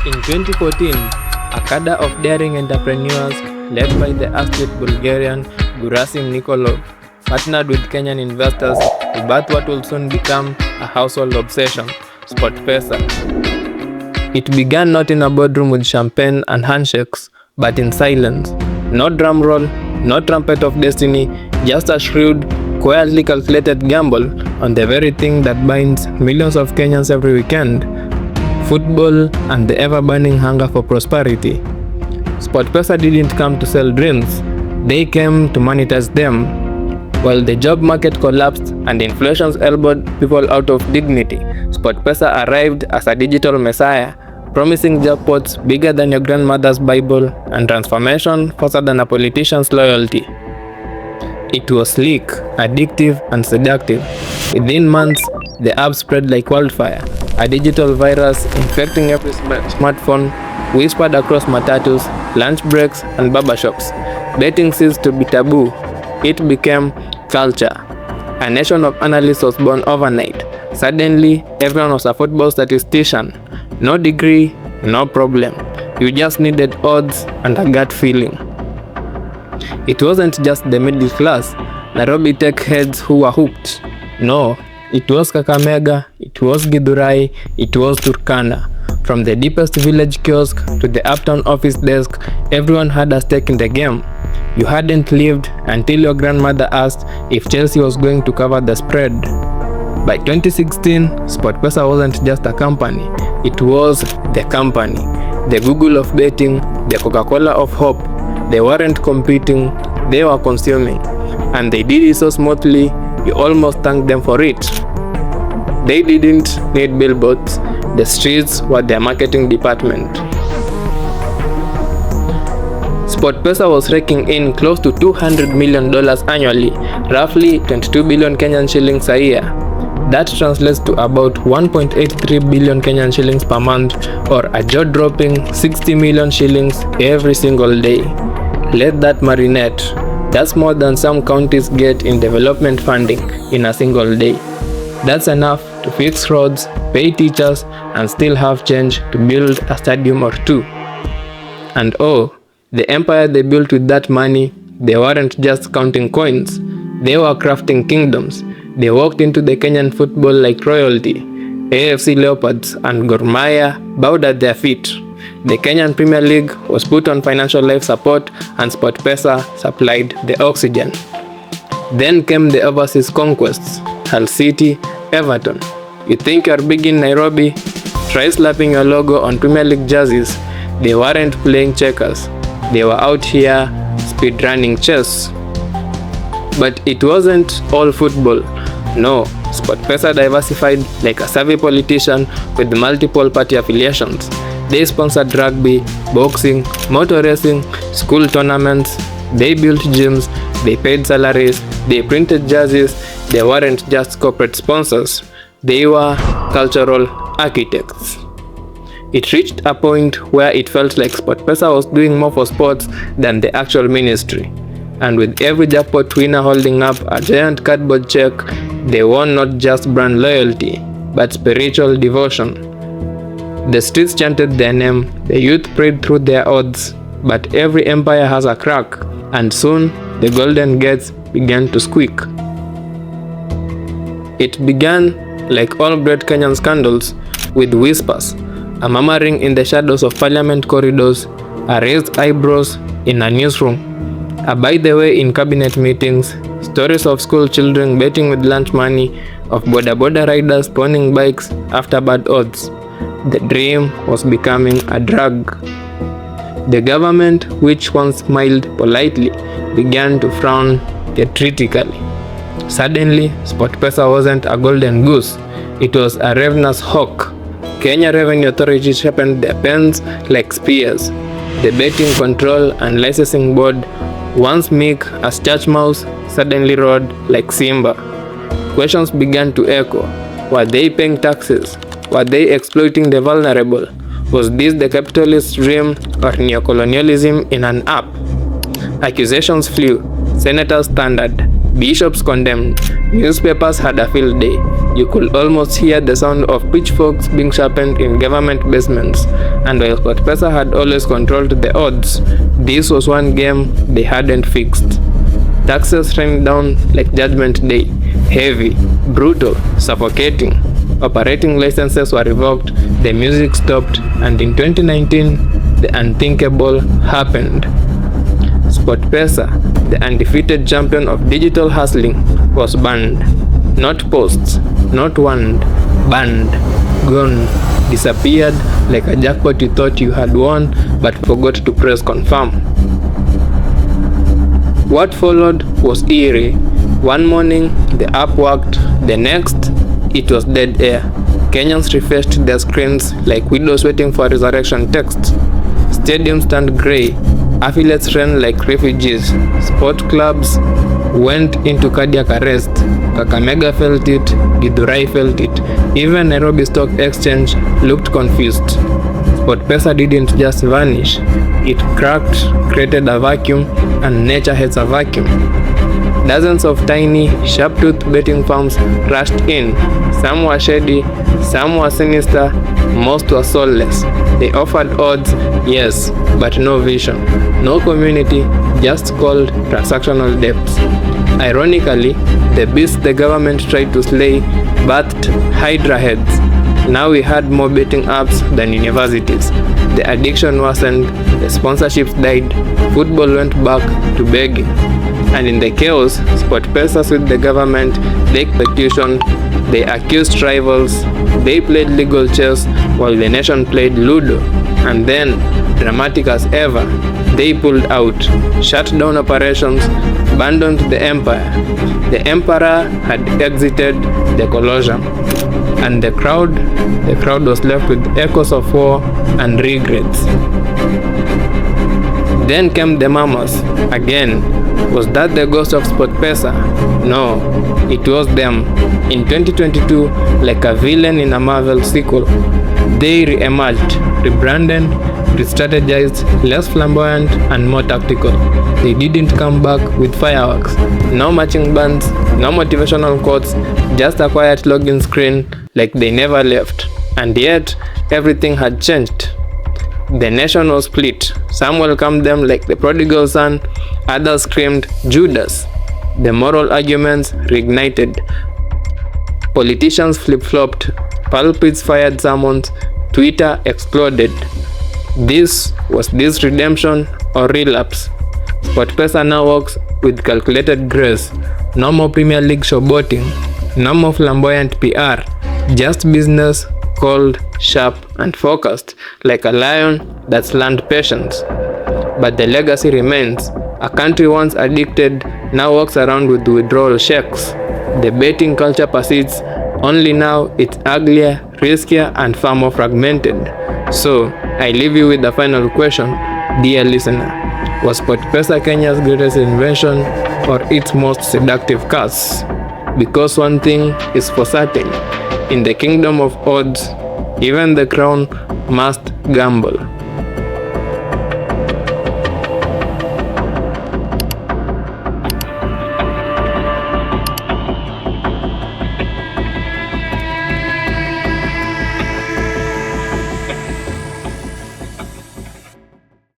In 2014, a cadre of daring entrepreneurs led by the athlete Bulgarian Gerasim Nikolov partnered with Kenyan investors to birth what will soon become a household obsession, SportPesa. It began not in a boardroom with champagne and handshakes, but in silence. No drum roll, no trumpet of destiny, just a shrewd, quietly calculated gamble on the very thing that binds millions of Kenyans every weekend: football and the ever-burning hunger for prosperity. SportPesa didn't come to sell dreams, they came to monetize them. While the job market collapsed and inflation elbowed people out of dignity, SportPesa arrived as a digital messiah, promising jackpots bigger than your grandmother's Bible and transformation faster than a politician's loyalty. It was sleek, addictive, and seductive. Within months, the app spread like wildfire, a digital virus infecting every smartphone, whispered across matatus, lunch breaks, and barbershops. Betting ceased to be taboo. It became culture. A nation of analysts was born overnight. Suddenly, everyone was a football statistician. No degree, no problem. You just needed odds and a gut feeling. It wasn't just the middle class, Nairobi tech heads who were hooked. No, it was Kakamega, it was Githurai, it was Turkana. From the deepest village kiosk to the uptown office desk, everyone had a stake in the game. You hadn't lived until your grandmother asked if Chelsea was going to cover the spread. By 2016, SportPesa wasn't just a company, it was the company. The Google of betting, the Coca-Cola of hope. They weren't competing, they were consuming. And they did it so smoothly, you almost thanked them for it. They didn't need billboards, the streets were their marketing department. SportPesa was raking in close to $200 million annually, roughly 22 billion Kenyan shillings a year. That translates to about 1.83 billion Kenyan shillings per month, or a jaw-dropping 60 million shillings every single day. Let that marinate. That's more than some counties get in development funding in a single day. That's enough to fix roads, pay teachers, and still have change to build a stadium or two. And oh, the empire they built with that money, they weren't just counting coins, they were crafting kingdoms. They walked into the Kenyan football like royalty. AFC Leopards and Gor Mahia bowed at their feet. The Kenyan Premier League was put on financial life support and SportPesa supplied the oxygen. Then came the overseas conquests: Hull City, Everton. You think you're big in Nairobi? Try slapping your logo on Premier League jerseys. They weren't playing checkers. They were out here speedrunning chess. But it wasn't all football. No, SportPesa diversified like a savvy politician with multiple party affiliations. They sponsored rugby, boxing, motor racing, school tournaments. They built gyms, they paid salaries, they printed jerseys. They weren't just corporate sponsors. They were cultural architects. It reached a point where it felt like SportPesa was doing more for sports than the actual ministry. And with every jackpot winner holding up a giant cardboard check, they won not just brand loyalty, but spiritual devotion. The streets chanted their name, the youth prayed through their odds, but every empire has a crack, and soon the golden gates began to squeak. It began, like all great Kenyan scandals, with whispers, a murmuring in the shadows of parliament corridors, a raised eyebrows in a newsroom, a by the way in cabinet meetings, stories of school children betting with lunch money, of boda riders pawning bikes after bad odds. The dream was becoming a drug. The government, which once smiled politely, began to frown theatrically. Suddenly, SportPesa wasn't a golden goose, it was a ravenous hawk. Kenya Revenue Authority sharpened their pens like spears. The betting control and licensing board, once meek as church mouse, suddenly roared like Simba. Questions began to echo. Were they paying taxes? Were they exploiting the vulnerable? Was this the capitalist dream or neocolonialism in an app? Accusations flew. Senators thundered. bishops condemned, newspapers had a field day. You could almost hear the sound of pitchforks being sharpened in government basements. And while SportPesa had always controlled the odds, this was one game they hadn't fixed. Taxes rained down like Judgment Day, heavy, brutal, suffocating. Operating licenses were revoked, the music stopped, and in 2019, the unthinkable happened. SportPesa, the undefeated champion of digital hustling, was banned. Not posts, not warned, banned, gone, disappeared like a jackpot you thought you had won but forgot to press confirm. What followed was eerie. One morning, the app worked, the next, it was dead air. Kenyans refreshed their screens like widows waiting for resurrection texts. Stadiums turned grey. Affiliates ran like refugees. Sport clubs went into cardiac arrest. Kakamega felt it, Githurai felt it. Even Nairobi Stock Exchange looked confused. SportPesa didn't just vanish. It cracked, created a vacuum, and nature hates a vacuum. Dozens of tiny, sharp-toothed betting firms rushed in. Some were shady, some were sinister, most were soulless. They offered odds, yes, but no vision. No community, just cold transactional debts. Ironically, the beast the government tried to slay birthed Hydra heads. Now we had more betting apps than universities. The addiction worsened, the sponsorships died, football went back to begging. And in the chaos, SportPesa's with the government, they petitioned, they accused rivals, they played legal chess while the nation played Ludo. And then, dramatic as ever, they pulled out, shut down operations, abandoned the empire. The emperor had exited the colosseum. And the crowd was left with echoes of war and regrets. Then came the murmurs. Again, was that the ghost of SportPesa? No, it was them. In 2022, like a villain in a Marvel sequel, they re-emerged, rebranded, re-strategized, less flamboyant and more tactical. They didn't come back with fireworks. No marching bands, no motivational quotes, just a quiet login screen like they never left. And yet, everything had changed. The nation was split. Some welcomed them like the prodigal son, others screamed, Judas. The moral arguments reignited. Politicians flip-flopped, pulpits fired sermons, Twitter exploded. Was this redemption or relapse? SportPesa now works with calculated grace. No more Premier League showboating, no more flamboyant PR, just business, cold, sharp, and focused, like a lion that's learned patience. But the legacy remains. A country once addicted now walks around with withdrawal checks. The betting culture persists, only now it's uglier, riskier, and far more fragmented. So, I leave you with the final question, dear listener. Was SportPesa Kenya's greatest invention or its most seductive curse? Because one thing is for certain, in the kingdom of odds, even the crown must gamble.